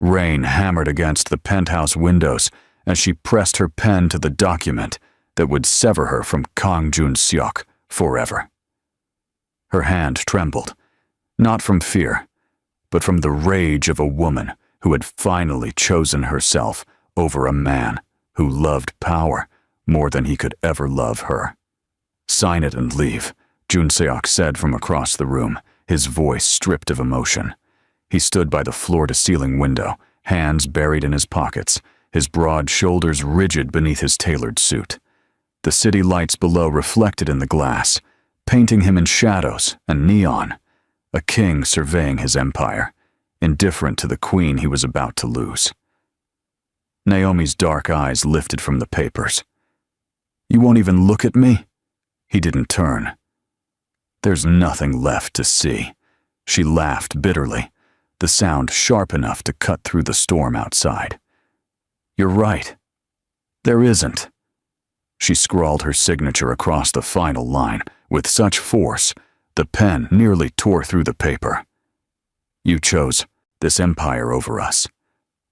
Rain hammered against the penthouse windows as she pressed her pen to the document that would sever her from Kang Jun-seok forever. Her hand trembled, not from fear, but from the rage of a woman who had finally chosen herself over a man who loved power more than he could ever love her. "Sign it and leave," Jun-seok said from across the room, his voice stripped of emotion. He stood by the floor-to-ceiling window, hands buried in his pockets, his broad shoulders rigid beneath his tailored suit. The city lights below reflected in the glass, painting him in shadows and neon, a king surveying his empire, indifferent to the queen he was about to lose. Naomi's dark eyes lifted from the papers. "You won't even look at me?" He didn't turn. "There's nothing left to see." She laughed bitterly, the sound sharp enough to cut through the storm outside. "You're right. There isn't." She scrawled her signature across the final line with such force, the pen nearly tore through the paper. "You chose this empire over us,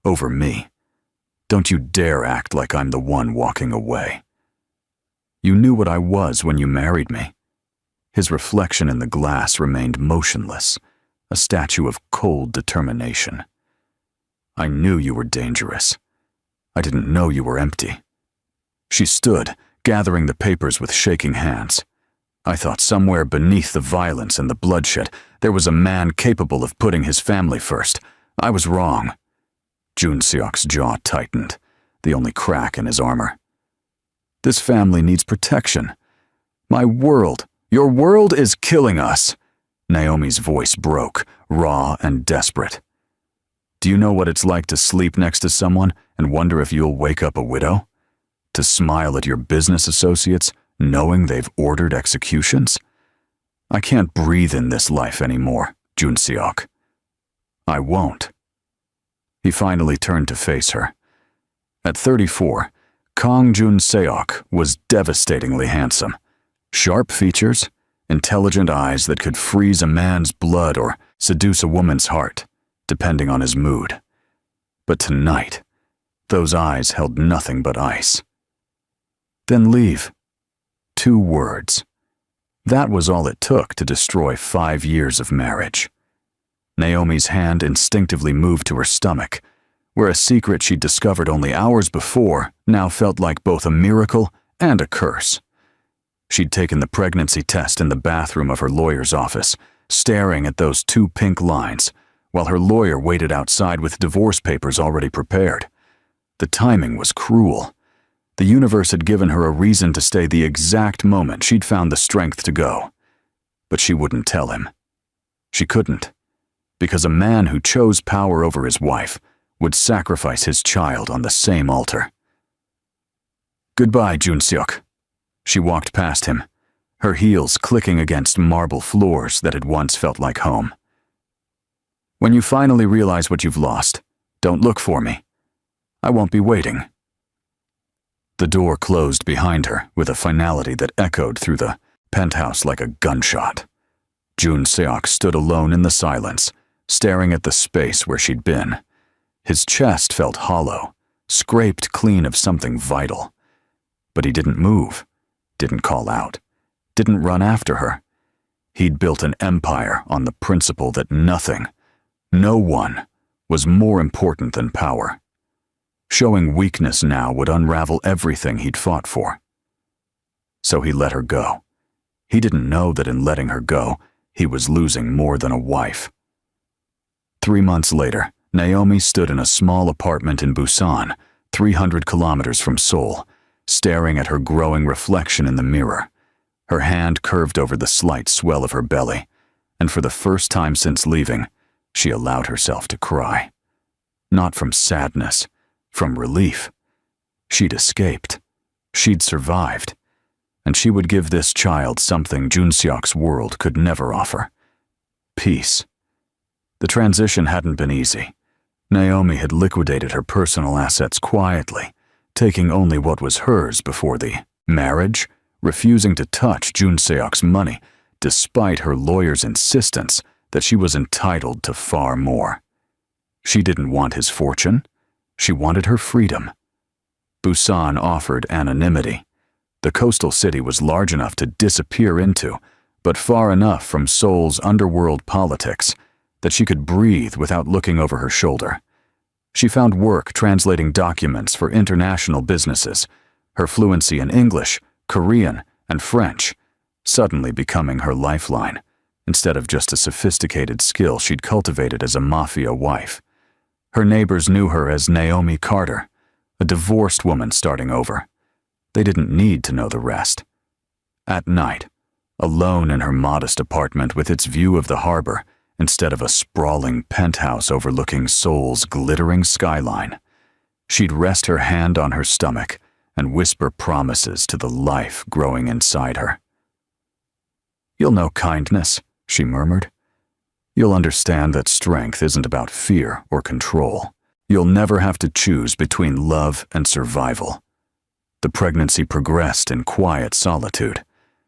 over me. Don't you dare act like I'm the one walking away. You knew what I was when you married me." His reflection in the glass remained motionless, a statue of cold determination. "I knew you were dangerous. I didn't know you were empty." She stood, gathering the papers with shaking hands. "I thought somewhere beneath the violence and the bloodshed, there was a man capable of putting his family first. I was wrong." Jun-seok's jaw tightened, the only crack in his armor. "This family needs protection. My world, your world is killing us." Naomi's voice broke, raw and desperate. "Do you know what it's like to sleep next to someone and wonder if you'll wake up a widow? To smile at your business associates, knowing they've ordered executions? I can't breathe in this life anymore, Jun-seok. I won't." He finally turned to face her. At 34, Kang Jun-seok was devastatingly handsome. Sharp features, intelligent eyes that could freeze a man's blood or seduce a woman's heart, depending on his mood. But tonight, those eyes held nothing but ice. "Then leave." 2 words. That was all it took to destroy 5 years of marriage. Naomi's hand instinctively moved to her stomach, where a secret she'd discovered only hours before now felt like both a miracle and a curse. She'd taken the pregnancy test in the bathroom of her lawyer's office, staring at those 2 pink lines, while her lawyer waited outside with divorce papers already prepared. The timing was cruel. The universe had given her a reason to stay the exact moment she'd found the strength to go. But she wouldn't tell him. She couldn't, because a man who chose power over his wife would sacrifice his child on the same altar. "Goodbye, Jun-seok." She walked past him, her heels clicking against marble floors that had once felt like home. "When you finally realize what you've lost, don't look for me. I won't be waiting." The door closed behind her with a finality that echoed through the penthouse like a gunshot. Jun-seok stood alone in the silence, staring at the space where she'd been. His chest felt hollow, scraped clean of something vital. But he didn't move, didn't call out, didn't run after her. He'd built an empire on the principle that nothing, no one, was more important than power. Showing weakness now would unravel everything he'd fought for. So he let her go. He didn't know that in letting her go, he was losing more than a wife. 3 months later, Naomi stood in a small apartment in Busan, 300 kilometers from Seoul, staring at her growing reflection in the mirror. Her hand curved over the slight swell of her belly, and for the first time since leaving, she allowed herself to cry. Not from sadness, from relief. She'd escaped. She'd survived. And she would give this child something Jun-seok's world could never offer. Peace. The transition hadn't been easy. Naomi had liquidated her personal assets quietly, taking only what was hers before the marriage, refusing to touch Jun-seok's money, despite her lawyer's insistence that she was entitled to far more. She didn't want his fortune. She wanted her freedom. Busan offered anonymity. The coastal city was large enough to disappear into, but far enough from Seoul's underworld politics that she could breathe without looking over her shoulder. She found work translating documents for international businesses, her fluency in English, Korean, and French suddenly becoming her lifeline, instead of just a sophisticated skill she'd cultivated as a Mafia wife. Her neighbors knew her as Naomi Carter, a divorced woman starting over. They didn't need to know the rest. At night, alone in her modest apartment with its view of the harbor, instead of a sprawling penthouse overlooking Seoul's glittering skyline, she'd rest her hand on her stomach and whisper promises to the life growing inside her. "You'll know kindness," she murmured. "You'll understand that strength isn't about fear or control. You'll never have to choose between love and survival." The pregnancy progressed in quiet solitude.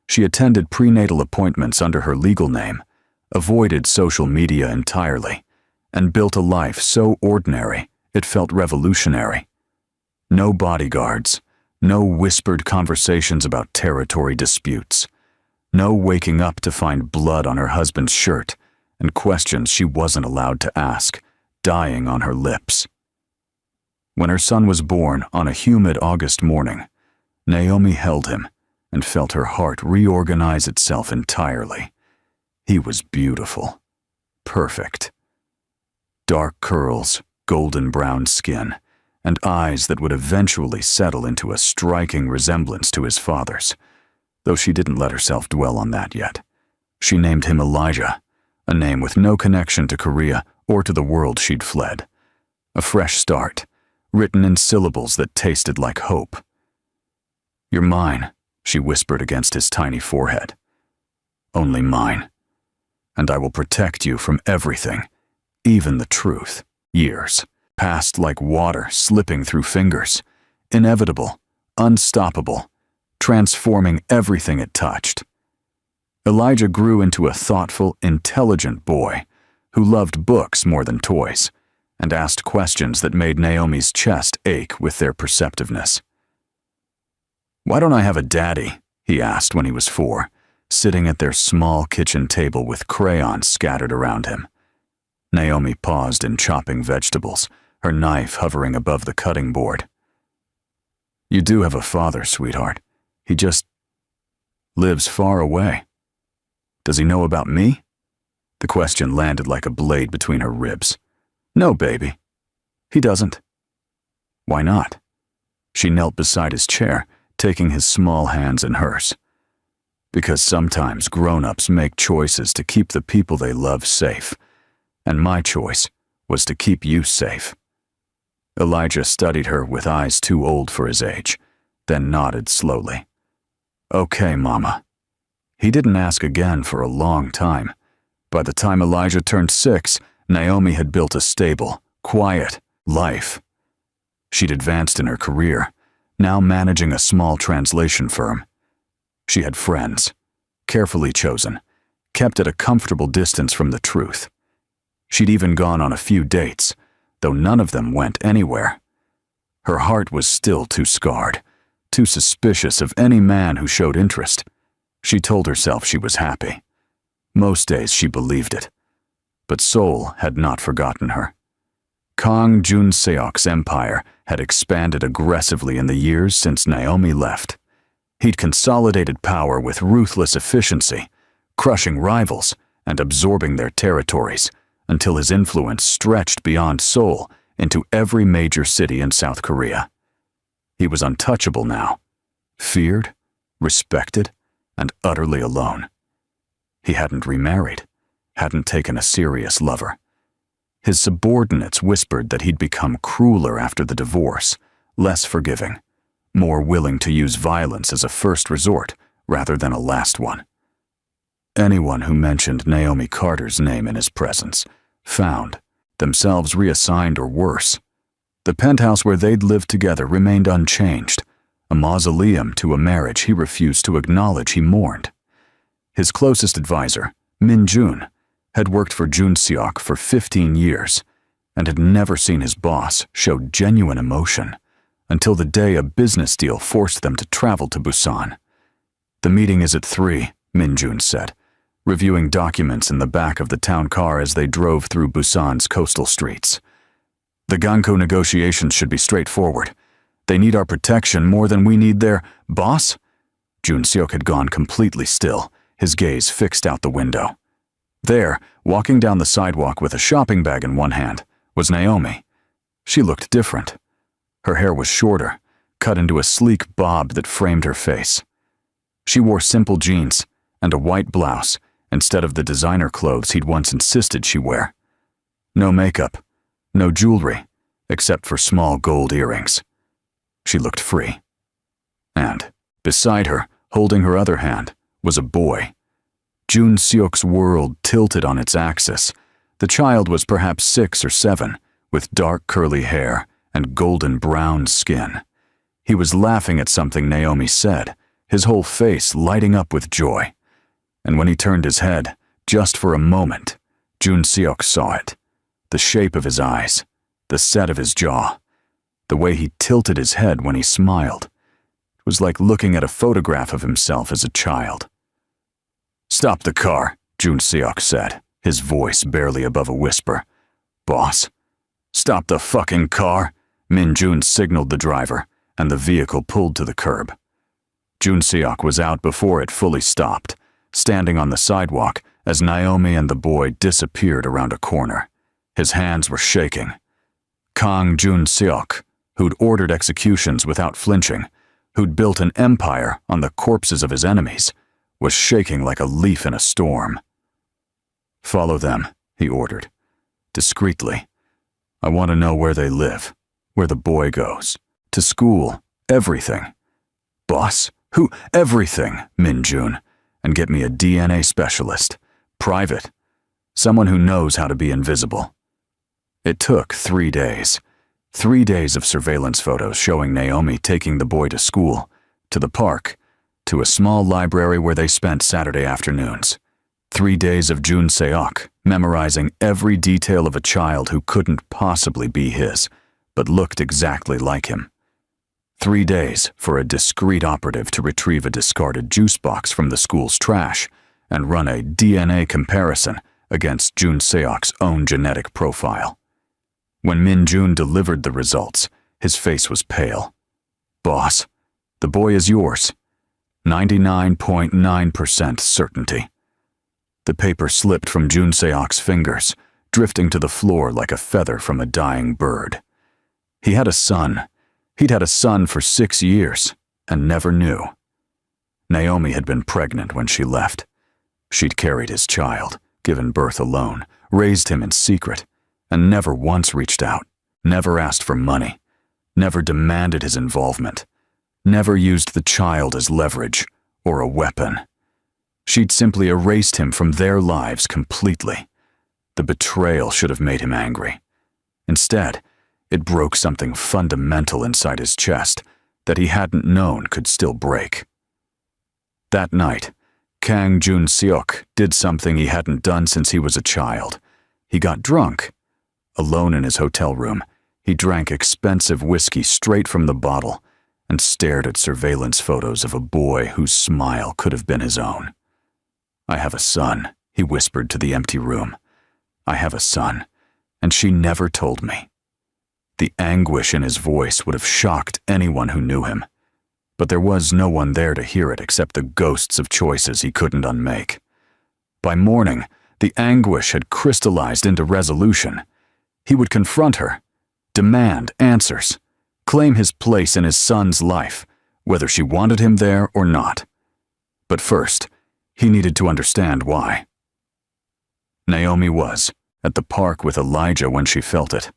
She attended prenatal appointments under her legal name, avoided social media entirely, and built a life so ordinary it felt revolutionary. No bodyguards, no whispered conversations about territory disputes, no waking up to find blood on her husband's shirt and questions she wasn't allowed to ask, dying on her lips. When her son was born on a humid August morning, Naomi held him and felt her heart reorganize itself entirely. He was beautiful, perfect. Dark curls, golden brown skin, and eyes that would eventually settle into a striking resemblance to his father's, though she didn't let herself dwell on that yet. She named him Elijah, a name with no connection to Korea or to the world she'd fled. A fresh start, written in syllables that tasted like hope. "You're mine," she whispered against his tiny forehead. "Only mine. And I will protect you from everything, even the truth." Years passed like water slipping through fingers, inevitable, unstoppable, transforming everything it touched. Elijah grew into a thoughtful, intelligent boy who loved books more than toys and asked questions that made Naomi's chest ache with their perceptiveness. "Why don't I have a daddy?" he asked when he was 4, sitting at their small kitchen table with crayons scattered around him. Naomi paused in chopping vegetables, her knife hovering above the cutting board. "You do have a father, sweetheart. He just lives far away." "Does he know about me?" The question landed like a blade between her ribs. "No, baby. He doesn't." "Why not?" She knelt beside his chair, taking his small hands in hers. "Because sometimes grown-ups make choices to keep the people they love safe, and my choice was to keep you safe." Elijah studied her with eyes too old for his age, then nodded slowly. "Okay, Mama." He didn't ask again for a long time. By the time Elijah turned 6, Naomi had built a stable, quiet life. She'd advanced in her career, now managing a small translation firm. She had friends, carefully chosen, kept at a comfortable distance from the truth. She'd even gone on a few dates, though none of them went anywhere. Her heart was still too scarred, too suspicious of any man who showed interest. She told herself she was happy. Most days she believed it. But Seoul had not forgotten her. Kang Jun-seok's empire had expanded aggressively in the years since Naomi left. He'd consolidated power with ruthless efficiency, crushing rivals and absorbing their territories until his influence stretched beyond Seoul into every major city in South Korea. He was untouchable now, feared, respected, and utterly alone. He hadn't remarried, hadn't taken a serious lover. His subordinates whispered that he'd become crueler after the divorce, less forgiving, more willing to use violence as a first resort rather than a last one. Anyone who mentioned Naomi Carter's name in his presence found themselves reassigned or worse. The penthouse where they'd lived together remained unchanged, a mausoleum to a marriage he refused to acknowledge he mourned. His closest advisor, Min Jun, had worked for Jun-seok for 15 years, and had never seen his boss show genuine emotion until the day a business deal forced them to travel to Busan. "The meeting is at 3, Min-jun said, reviewing documents in the back of the town car as they drove through Busan's coastal streets. "The Ganko negotiations should be straightforward. They need our protection more than we need their boss?" Jun-seok had gone completely still, his gaze fixed out the window. There, walking down the sidewalk with a shopping bag in one hand, was Naomi. She looked different. Her hair was shorter, cut into a sleek bob that framed her face. She wore simple jeans and a white blouse instead of the designer clothes he'd once insisted she wear. No makeup, no jewelry, except for small gold earrings. She looked free. And, beside her, holding her other hand, was a boy. Jun-seok's world tilted on its axis. The child was perhaps 6 or 7, with dark curly hair and golden brown skin. He was laughing at something Naomi said, his whole face lighting up with joy. And when he turned his head, just for a moment, Jun-seok saw it. The shape of his eyes, the set of his jaw, the way he tilted his head when he smiled. It was like looking at a photograph of himself as a child. "Stop the car," Jun-seok said, his voice barely above a whisper. "Boss?" "Stop the fucking car," Min-jun signaled the driver, and the vehicle pulled to the curb. Jun-seok was out before it fully stopped, standing on the sidewalk as Naomi and the boy disappeared around a corner. His hands were shaking. Kang Jun-seok, who'd ordered executions without flinching, who'd built an empire on the corpses of his enemies, was shaking like a leaf in a storm. "Follow them," he ordered, discreetly. "I want to know where they live, where the boy goes, to school, everything." "Boss? Who? Everything, Min-jun. And get me a DNA specialist. Private. Someone who knows how to be invisible." It took 3 days. 3 days of surveillance photos showing Naomi taking the boy to school, to the park, to a small library where they spent Saturday afternoons. 3 days of Jun-seok memorizing every detail of a child who couldn't possibly be his, but looked exactly like him. 3 days for a discreet operative to retrieve a discarded juice box from the school's trash and run a DNA comparison against Jun-seok's own genetic profile. When Min-jun delivered the results, his face was pale. "Boss, the boy is yours. 99.9% certainty." The paper slipped from Jun-seok's fingers, drifting to the floor like a feather from a dying bird. He had a son. He'd had a son for 6 years, and never knew. Naomi had been pregnant when she left. She'd carried his child, given birth alone, raised him in secret, and never once reached out, never asked for money, never demanded his involvement, never used the child as leverage or a weapon. She'd simply erased him from their lives completely. The betrayal should have made him angry. Instead, it broke something fundamental inside his chest that he hadn't known could still break. That night, Kang Jun-seok did something he hadn't done since he was a child. He got drunk. Alone in his hotel room, he drank expensive whiskey straight from the bottle and stared at surveillance photos of a boy whose smile could have been his own. "I have a son," he whispered to the empty room. "I have a son, and she never told me." The anguish in his voice would have shocked anyone who knew him, but there was no one there to hear it except the ghosts of choices he couldn't unmake. By morning, the anguish had crystallized into resolution. He would confront her, demand answers, claim his place in his son's life, whether she wanted him there or not. But first, he needed to understand why. Naomi was at the park with Elijah when she felt it.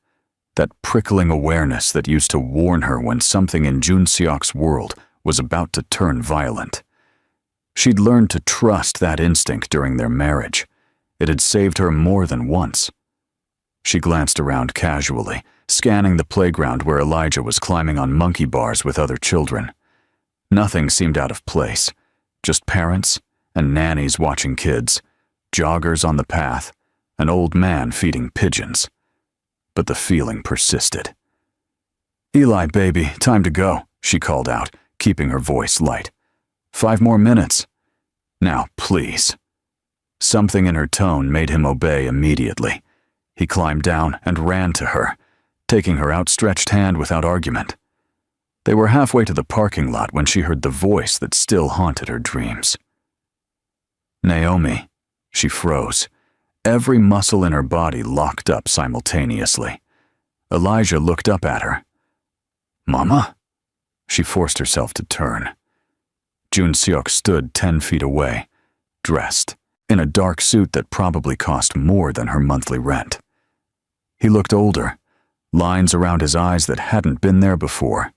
That prickling awareness that used to warn her when something in Jun-seok's world was about to turn violent. She'd learned to trust that instinct during their marriage. It had saved her more than once. She glanced around casually, scanning the playground where Elijah was climbing on monkey bars with other children. Nothing seemed out of place, just parents and nannies watching kids, joggers on the path, an old man feeding pigeons. but the feeling persisted. "Eli, baby, time to go," she called out, keeping her voice light. 5 more minutes. Now, please." Something in her tone made him obey immediately. He climbed down and ran to her, taking her outstretched hand without argument. They were halfway to the parking lot when she heard the voice that still haunted her dreams. "Naomi." She froze. Every muscle in her body locked up simultaneously. Elijah looked up at her. "Mama?" She forced herself to turn. Jun Seok stood 10 feet away, dressed, in a dark suit that probably cost more than her monthly rent. He looked older, lines around his eyes that hadn't been there before,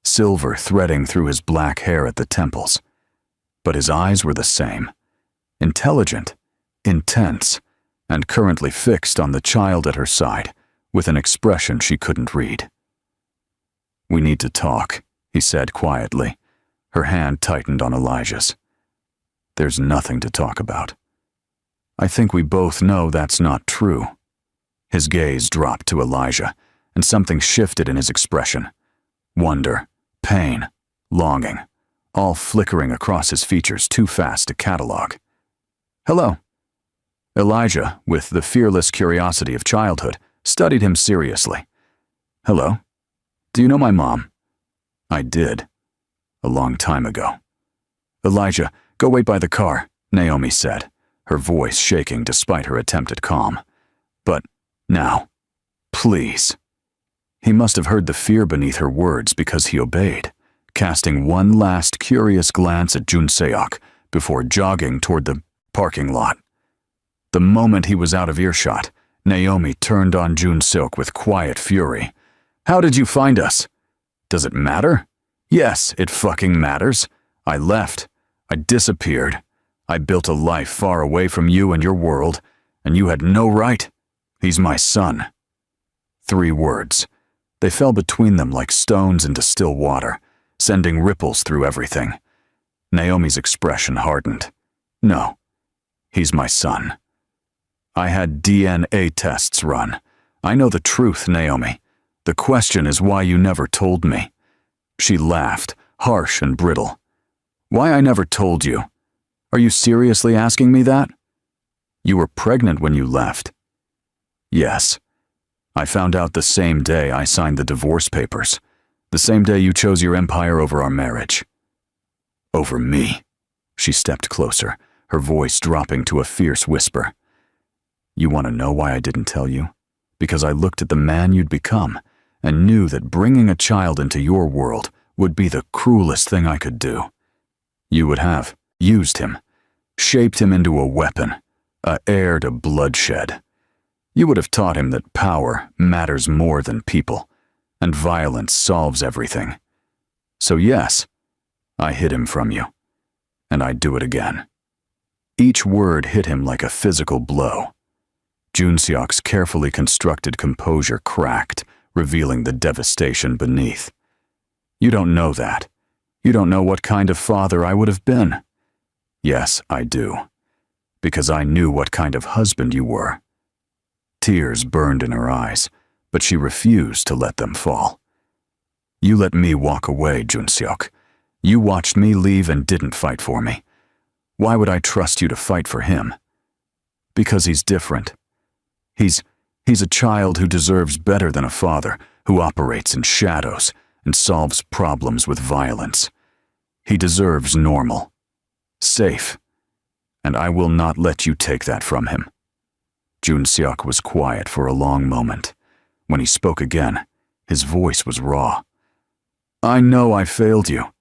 silver threading through his black hair at the temples. But his eyes were the same, intelligent, intense, and currently fixed on the child at her side, with an expression she couldn't read. "We need to talk," he said quietly. Her hand tightened on Elijah's. "There's nothing to talk about." "I think we both know that's not true." His gaze dropped to Elijah, and something shifted in his expression. Wonder, pain, longing, all flickering across his features too fast to catalog. "Hello." Elijah, with the fearless curiosity of childhood, studied him seriously. "Hello. Do you know my mom?" "I did. A long time ago." "Elijah, go wait by the car," Naomi said, her voice shaking despite her attempt at calm. "But now, please." He must have heard the fear beneath her words because he obeyed, casting one last curious glance at Jun Seok before jogging toward the parking lot. The moment he was out of earshot, Naomi turned on Jun Seok with quiet fury. "How did you find us?" "Does it matter?" "Yes, it fucking matters. I left. I disappeared. I built a life far away from you and your world, and you had no right. He's my son." 3 words. They fell between them like stones into still water, sending ripples through everything. Naomi's expression hardened. "No, he's my son. I had DNA tests run. I know the truth, Naomi. The question is why you never told me." She laughed, harsh and brittle. "Why I never told you? Are you seriously asking me that?" "You were pregnant when you left." "Yes. I found out the same day I signed the divorce papers, the same day you chose your empire over our marriage." "Over me." She stepped closer, her voice dropping to a fierce whisper. "You want to know why I didn't tell you? Because I looked at the man you'd become and knew that bringing a child into your world would be the cruelest thing I could do. You would have used him, shaped him into a weapon, a heir to bloodshed. You would have taught him that power matters more than people, and violence solves everything. So yes, I hid him from you, and I'd do it again." Each word hit him like a physical blow. Jun Seok's carefully constructed composure cracked, revealing the devastation beneath. "You don't know that. You don't know what kind of father I would have been." "Yes, I do. Because I knew what kind of husband you were." Tears burned in her eyes, but she refused to let them fall. "You let me walk away, Jun Seok. You watched me leave and didn't fight for me. Why would I trust you to fight for him?" "Because he's different. He's a child who deserves better than a father who operates in shadows and solves problems with violence. He deserves normal, safe, and I will not let you take that from him." Jun Seok was quiet for a long moment. When he spoke again, his voice was raw. "I know I failed you.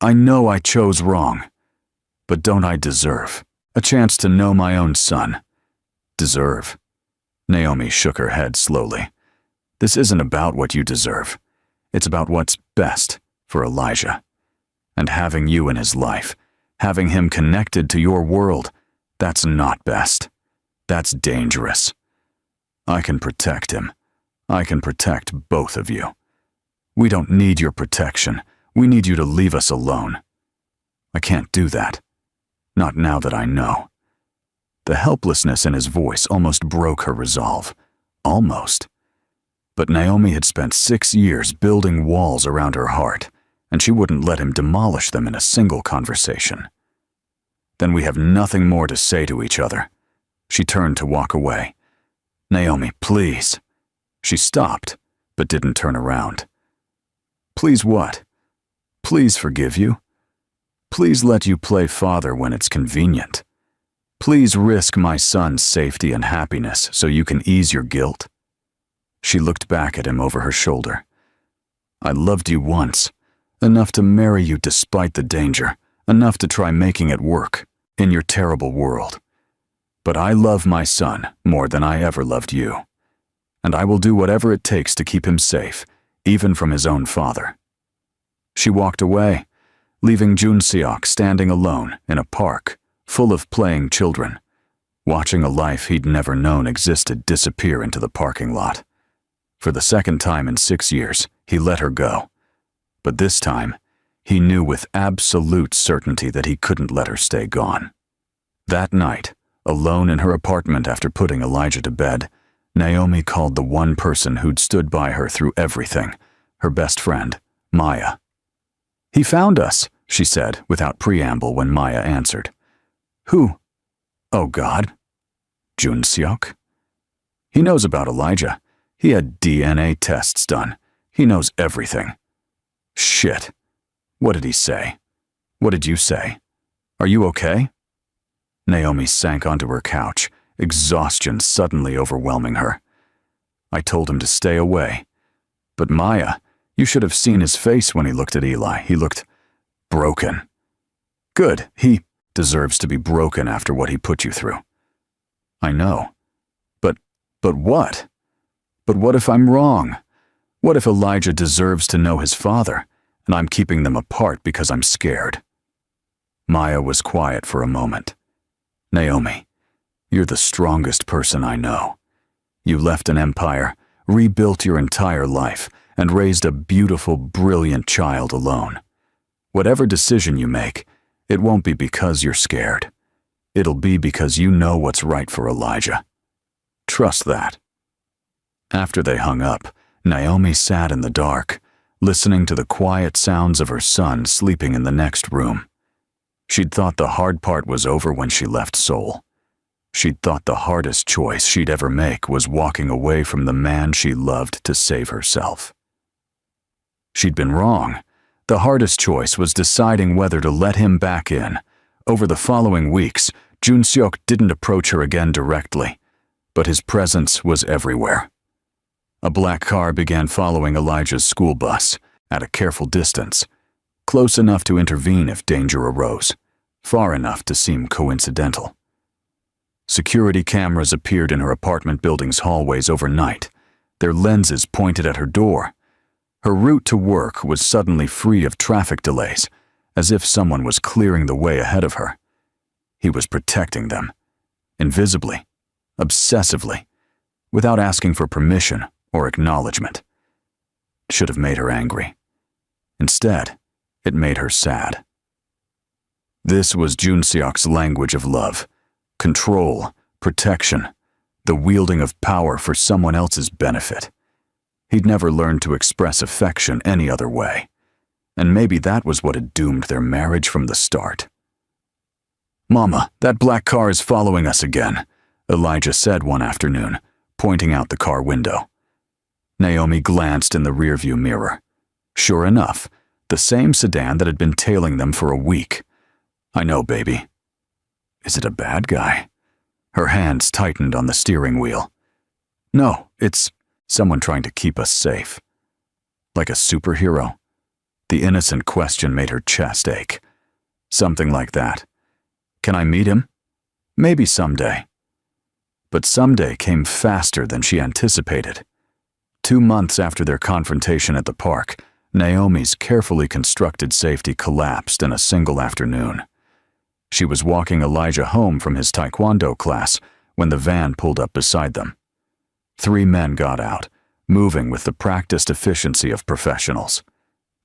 I know I chose wrong. But don't I deserve a chance to know my own son?" "Deserve?" Naomi shook her head slowly. "This isn't about what you deserve. It's about what's best for Elijah. And having you in his life, having him connected to your world, that's not best. That's dangerous. I can protect him. I can protect both of you. We don't need your protection. We need you to leave us alone." "I can't do that. Not now that I know." The helplessness in his voice almost broke her resolve. Almost. But Naomi had spent 6 years building walls around her heart, and she wouldn't let him demolish them in a single conversation. Then we have nothing more to say to each other. She turned to walk away. Naomi, please. She stopped, but didn't turn around. Please what? Please forgive you. Please let you play father when it's convenient. Please risk my son's safety and happiness so you can ease your guilt. She looked back at him over her shoulder. I loved you once, enough to marry you despite the danger, enough to try making it work in your terrible world. But I love my son more than I ever loved you, and I will do whatever it takes to keep him safe, even from his own father. She walked away, leaving Jun Seok standing alone in a park full of playing children, watching a life he'd never known existed disappear into the parking lot. For the second time in 6 years, he let her go. But this time, he knew with absolute certainty that he couldn't let her stay gone. That night, alone in her apartment after putting Elijah to bed, Naomi called the one person who'd stood by her through everything, her best friend, Maya. He found us, she said without preamble when Maya answered. Who? Oh God. Jun Seok? He knows about Elijah. He had DNA tests done. He knows everything. Shit. What did he say? What did you say? Are you okay? Naomi sank onto her couch, exhaustion suddenly overwhelming her. I told him to stay away. But Maya, you should have seen his face when he looked at Eli. He looked broken. Good, he deserves to be broken after what he put you through. I know. But what? But what if I'm wrong? What if Elijah deserves to know his father, and I'm keeping them apart because I'm scared? Maya was quiet for a moment. Naomi, you're the strongest person I know. You left an empire, rebuilt your entire life, and raised a beautiful, brilliant child alone. Whatever decision you make, it won't be because you're scared. It'll be because you know what's right for Elijah. Trust that. After they hung up, Naomi sat in the dark, listening to the quiet sounds of her son sleeping in the next room. She'd thought the hard part was over when she left Seoul. She'd thought the hardest choice she'd ever make was walking away from the man she loved to save herself. She'd been wrong. The hardest choice was deciding whether to let him back in. Over the following weeks, Jun Seok didn't approach her again directly, but his presence was everywhere. A black car began following Elijah's school bus, at a careful distance, close enough to intervene if danger arose, far enough to seem coincidental. Security cameras appeared in her apartment building's hallways overnight, their lenses pointed at her door. Her route to work was suddenly free of traffic delays, as if someone was clearing the way ahead of her. He was protecting them, invisibly, obsessively, without asking for permission or acknowledgement. It should have made her angry. Instead, it made her sad. This was Jun Seok's language of love: control, protection, the wielding of power for someone else's benefit. He'd never learned to express affection any other way, and maybe that was what had doomed their marriage from the start. "Mama, that black car is following us again," Elijah said one afternoon, pointing out the car window. Naomi glanced in the rearview mirror. Sure enough, the same sedan that had been tailing them for a week. "I know, baby." "Is it a bad guy?" Her hands tightened on the steering wheel. "No, it's someone trying to keep us safe." Like a superhero? The innocent question made her chest ache. Something like that. Can I meet him? Maybe someday. But someday came faster than she anticipated. 2 months after their confrontation at the park, Naomi's carefully constructed safety collapsed in a single afternoon. She was walking Elijah home from his taekwondo class when the van pulled up beside them. 3 men got out, moving with the practiced efficiency of professionals.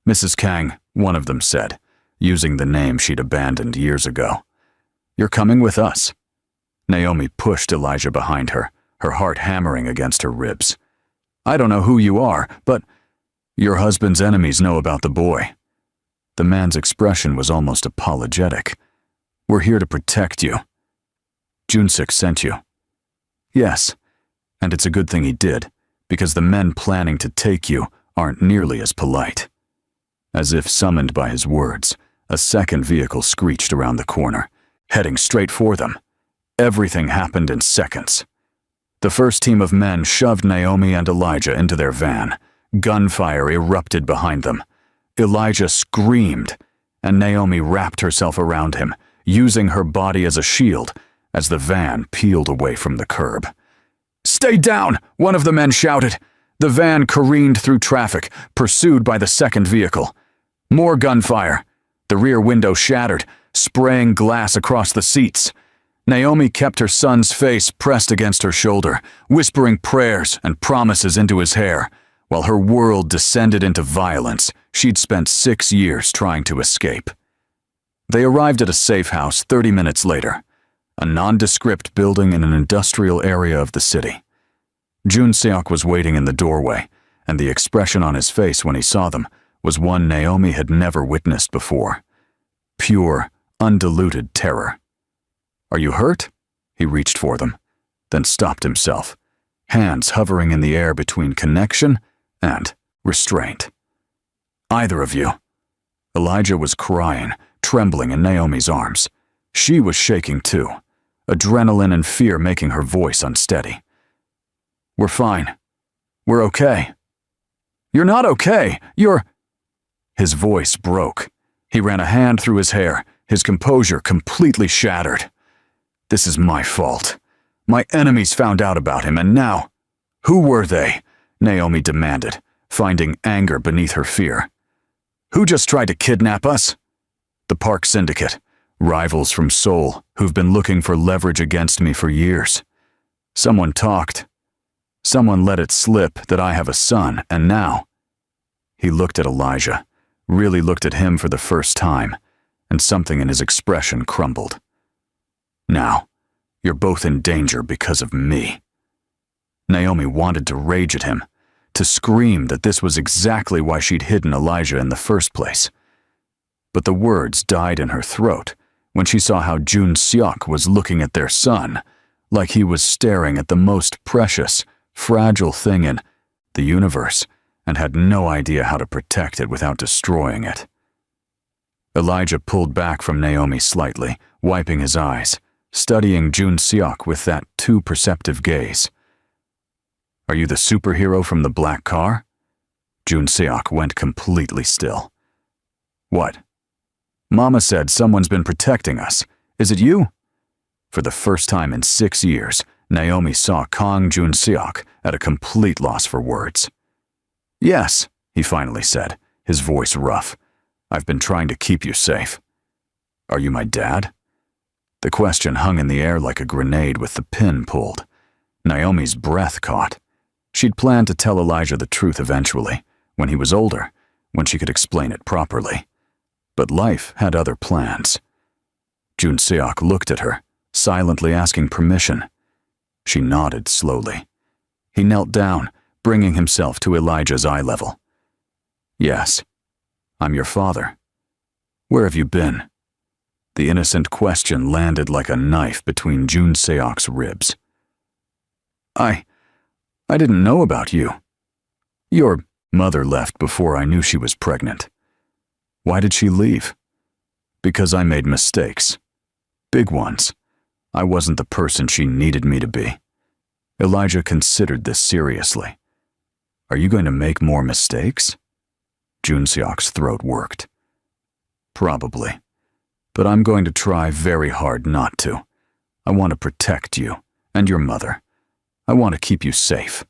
"Mrs. Kang," one of them said, using the name she'd abandoned years ago. "You're coming with us." Naomi pushed Elijah behind her, her heart hammering against her ribs. I don't know who you are, but your husband's enemies know about the boy." The man's expression was almost apologetic. "We're here to protect you." "Junseok sent you." "Yes, and it's a good thing he did, because the men planning to take you aren't nearly as polite." As if summoned by his words, a second vehicle screeched around the corner, heading straight for them. Everything happened in seconds. The first team of men shoved Naomi and Elijah into their van. Gunfire erupted behind them. Elijah screamed, and Naomi wrapped herself around him, using her body as a shield as the van peeled away from the curb. "Stay down!" one of the men shouted. The van careened through traffic, pursued by the second vehicle. More gunfire. The rear window shattered, spraying glass across the seats. Naomi kept her son's face pressed against her shoulder, whispering prayers and promises into his hair, while her world descended into violence she'd spent 6 years trying to escape. They arrived at a safe house 30 minutes later, a nondescript building in an industrial area of the city. Junseok was waiting in the doorway, and the expression on his face when he saw them was one Naomi had never witnessed before. Pure, undiluted terror. "Are you hurt?" He reached for them, then stopped himself, hands hovering in the air between connection and restraint. "Either of you." Elijah was crying, trembling in Naomi's arms. She was shaking too, adrenaline and fear making her voice unsteady. "We're fine. We're okay." "You're not okay. You're—" His voice broke. He ran a hand through his hair, his composure completely shattered. "This is my fault. My enemies found out about him, and now—" "Who were they?" Naomi demanded, finding anger beneath her fear. "Who just tried to kidnap us?" "The Park Syndicate, rivals from Seoul who've been looking for leverage against me for years. Someone talked. Someone let it slip that I have a son, and now—" He looked at Elijah, really looked at him for the first time, and something in his expression crumbled. "Now, you're both in danger because of me." Naomi wanted to rage at him, to scream that this was exactly why she'd hidden Elijah in the first place. But the words died in her throat when she saw how Junseok was looking at their son, like he was staring at the most precious, fragile thing in the universe, and had no idea how to protect it without destroying it. Elijah pulled back from Naomi slightly, wiping his eyes, studying Junseok with that too perceptive gaze. "Are you the superhero from the black car?" Junseok went completely still. "What?" "Mama said someone's been protecting us. Is it you?" For the first time in 6 years, Naomi saw Kang Junseok at a complete loss for words. "Yes," he finally said, his voice rough. "I've been trying to keep you safe." "Are you my dad?" The question hung in the air like a grenade with the pin pulled. Naomi's breath caught. She'd planned to tell Elijah the truth eventually, when he was older, when she could explain it properly. But life had other plans. Junseok looked at her, silently asking permission. She nodded slowly. He knelt down, bringing himself to Elijah's eye level. "Yes, I'm your father. Where have you been?" The innocent question landed like a knife between Junseok's ribs. I didn't know about you. Your mother left before I knew she was pregnant." "Why did she leave?" "Because I made mistakes. Big ones. I wasn't the person she needed me to be." Elijah considered this seriously. "Are you going to make more mistakes?" Junseok's throat worked. "Probably. But I'm going to try very hard not to. I want to protect you and your mother. I want to keep you safe."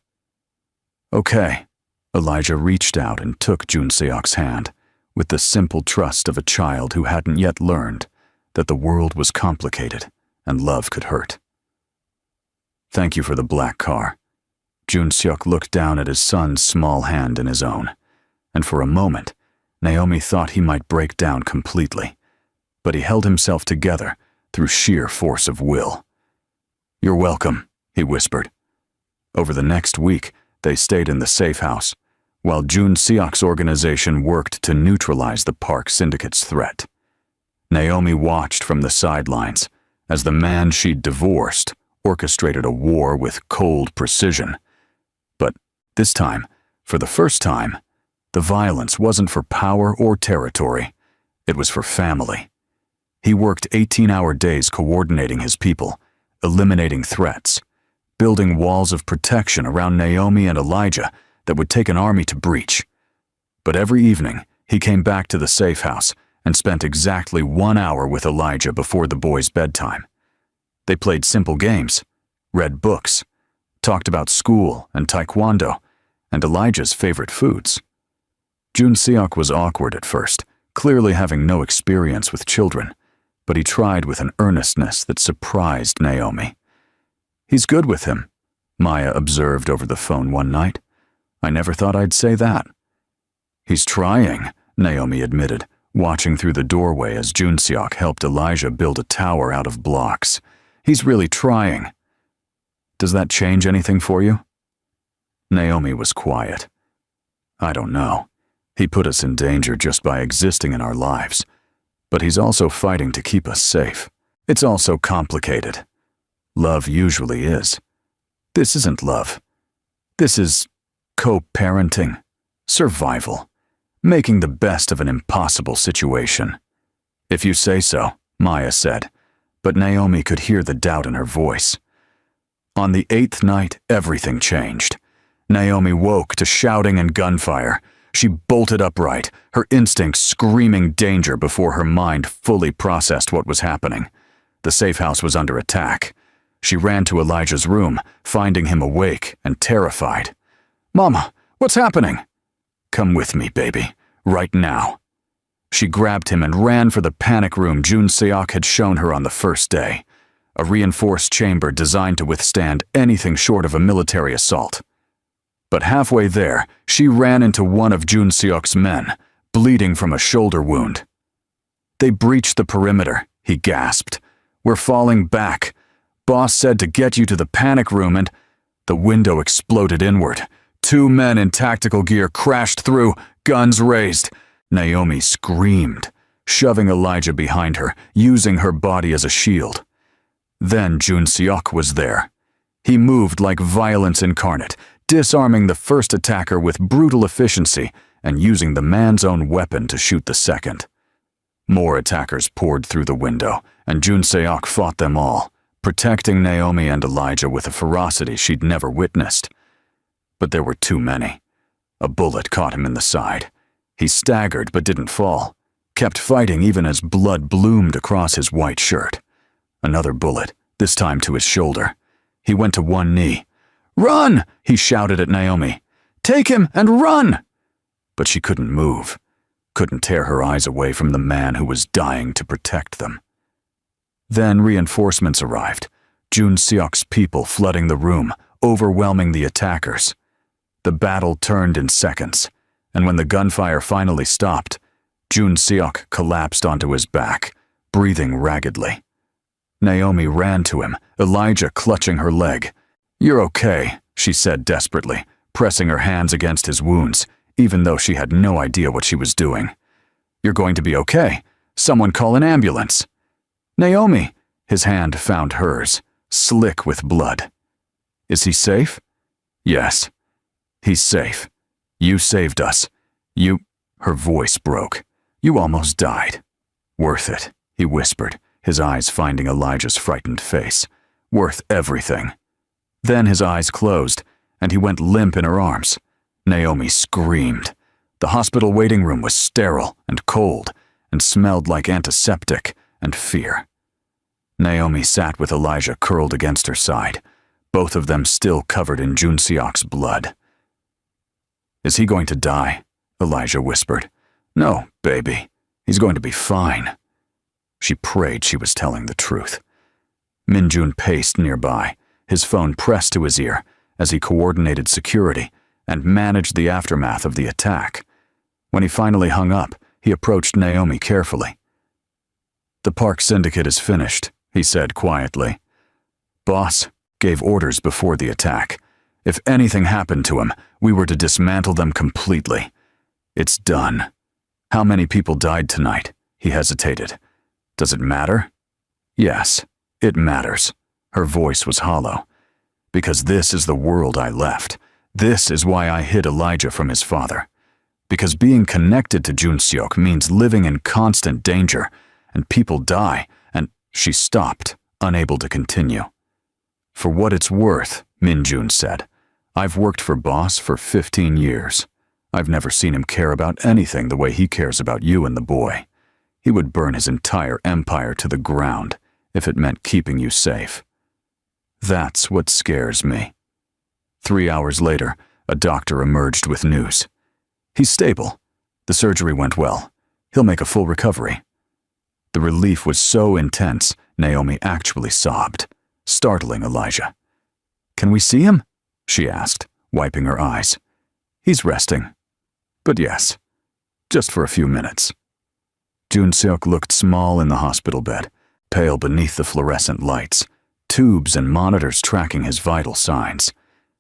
"Okay." Elijah reached out and took Junseok's hand, with the simple trust of a child who hadn't yet learned that the world was complicated and love could hurt. "Thank you for the black car." Junseok looked down at his son's small hand in his own, and for a moment, Naomi thought he might break down completely, but he held himself together through sheer force of will. "You're welcome," he whispered. Over the next week, They stayed in the safe house, while Jun Seok's organization worked to neutralize the Park Syndicate's threat. Naomi watched from the sidelines as the man she'd divorced orchestrated a war with cold precision. But this time, for the first time, the violence wasn't for power or territory. It was for family. He worked 18-hour days coordinating his people, eliminating threats, building walls of protection around Naomi and Elijah that would take an army to breach. But every evening, he came back to the safe house and spent exactly 1 hour with Elijah before the boys' bedtime. They played simple games, read books, talked about school and taekwondo, and Elijah's favorite foods. Jun Seok was awkward at first, clearly having no experience with children, but he tried with an earnestness that surprised Naomi. "He's good with him," Maya observed over the phone one night. "I never thought I'd say that." "He's trying," Naomi admitted, watching through the doorway as Jun Seok helped Elijah build a tower out of blocks. "He's really trying." "Does that change anything for you?" Naomi was quiet. "I don't know. He put us in danger just by existing in our lives. But he's also fighting to keep us safe. It's all so complicated. Love usually is. This isn't love. This is co-parenting, survival, making the best of an impossible situation." "If you say so," Maya said, but Naomi could hear the doubt in her voice. On the 8th night, everything changed. Naomi woke to shouting and gunfire. She bolted upright, her instincts screaming danger before her mind fully processed what was happening. The safe house was under attack. She ran to Elijah's room, finding him awake and terrified. "Mama, what's happening?" "Come with me, baby, right now." She grabbed him and ran for the panic room Jun Seok had shown her on the first day, a reinforced chamber designed to withstand anything short of a military assault. But halfway there, she ran into one of Jun Seok's men, bleeding from a shoulder wound. "They breached the perimeter," he gasped. "We're falling back. Boss said to get you to the panic room and—" The window exploded inward. 2 men in tactical gear crashed through, guns raised. Naomi screamed, shoving Elijah behind her, using her body as a shield. Then Jun Seok was there. He moved like violence incarnate, disarming the first attacker with brutal efficiency and using the man's own weapon to shoot the second. More attackers poured through the window, and Jun Seok fought them all, protecting Naomi and Elijah with a ferocity she'd never witnessed. But there were too many. A bullet caught him in the side. He staggered but didn't fall, kept fighting even as blood bloomed across his white shirt. Another bullet, this time to his shoulder. He went to one knee. "Run!" he shouted at Naomi. "Take him and run!" But she couldn't move, couldn't tear her eyes away from the man who was dying to protect them. Then reinforcements arrived, Jun Seok's people flooding the room, overwhelming the attackers. The battle turned in seconds, and when the gunfire finally stopped, Jun Seok collapsed onto his back, breathing raggedly. Naomi ran to him, Elijah clutching her leg. "You're okay," she said desperately, pressing her hands against his wounds, even though she had no idea what she was doing. "You're going to be okay. Someone call an ambulance." "Naomi," his hand found hers, slick with blood. "Is he safe?" "Yes. He's safe. You saved us. You—" Her voice broke. "You almost died." "Worth it," he whispered, his eyes finding Elijah's frightened face. "Worth everything." Then his eyes closed, and he went limp in her arms. Naomi screamed. The hospital waiting room was sterile and cold, and smelled like antiseptic and fear. Naomi sat with Elijah curled against her side, both of them still covered in Jun Seok's blood. "Is he going to die?" Elijah whispered. "No, baby. He's going to be fine." She prayed she was telling the truth. Min-jun paced nearby, his phone pressed to his ear as he coordinated security and managed the aftermath of the attack. When he finally hung up, he approached Naomi carefully. "The Park Syndicate is finished," he said quietly. "Boss gave orders before the attack. If anything happened to him, we were to dismantle them completely. It's done. How many people died tonight? He hesitated. Does it matter? Yes, it matters. Her voice was hollow. Because this is the world I left. This is why I hid Elijah from his father. Because being connected to Junseok means living in constant danger, and people die, and she stopped, unable to continue. For what it's worth, Minjun said, I've worked for Boss for 15 years. I've never seen him care about anything the way he cares about you and the boy. He would burn his entire empire to the ground if it meant keeping you safe. That's what scares me. 3 hours later, a doctor emerged with news. He's stable. The surgery went well. He'll make a full recovery. The relief was so intense, Naomi actually sobbed, startling Elijah. Can we see him? She asked, wiping her eyes. He's resting. But yes, just for a few minutes. Junseok looked small in the hospital bed, pale beneath the fluorescent lights, tubes and monitors tracking his vital signs.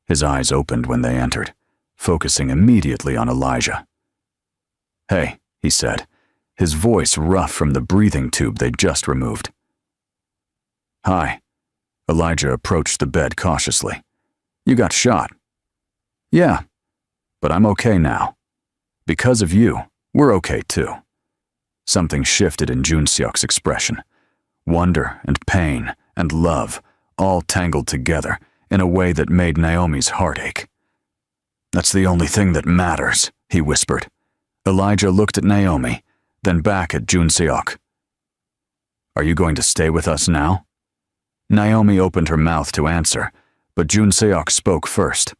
His eyes opened when they entered, focusing immediately on Elijah. Hey, he said, his voice rough from the breathing tube they'd just removed. Hi. Elijah approached the bed cautiously. You got shot. Yeah, but I'm okay now. Because of you, we're okay too. Something shifted in Junseok's expression. Wonder and pain and love all tangled together in a way that made Naomi's heart ache. That's the only thing that matters, he whispered. Elijah looked at Naomi, then back at Junseok. Are you going to stay with us now? Naomi opened her mouth to answer, but Junseok spoke first.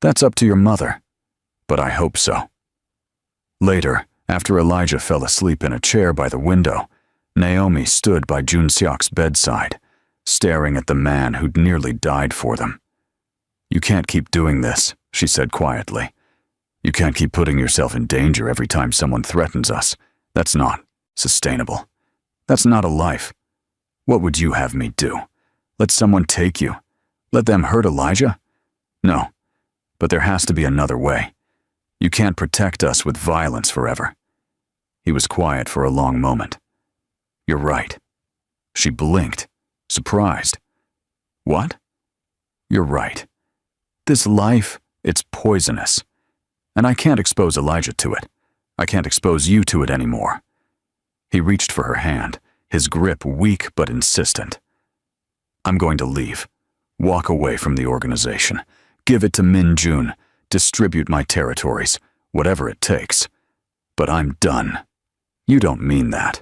That's up to your mother, but I hope so. Later, after Elijah fell asleep in a chair by the window, Naomi stood by Junseok's bedside, staring at the man who'd nearly died for them. You can't keep doing this, she said quietly. You can't keep putting yourself in danger every time someone threatens us. That's not sustainable. That's not a life. What would you have me do? Let someone take you? Let them hurt Elijah? No, but there has to be another way. You can't protect us with violence forever. He was quiet for a long moment. You're right. She blinked, surprised. What? You're right. This life, it's poisonous. And I can't expose Elijah to it. I can't expose you to it anymore. He reached for her hand, his grip weak but insistent. I'm going to leave. Walk away from the organization. Give it to Minjun. Distribute my territories, whatever it takes. But I'm done. You don't mean that.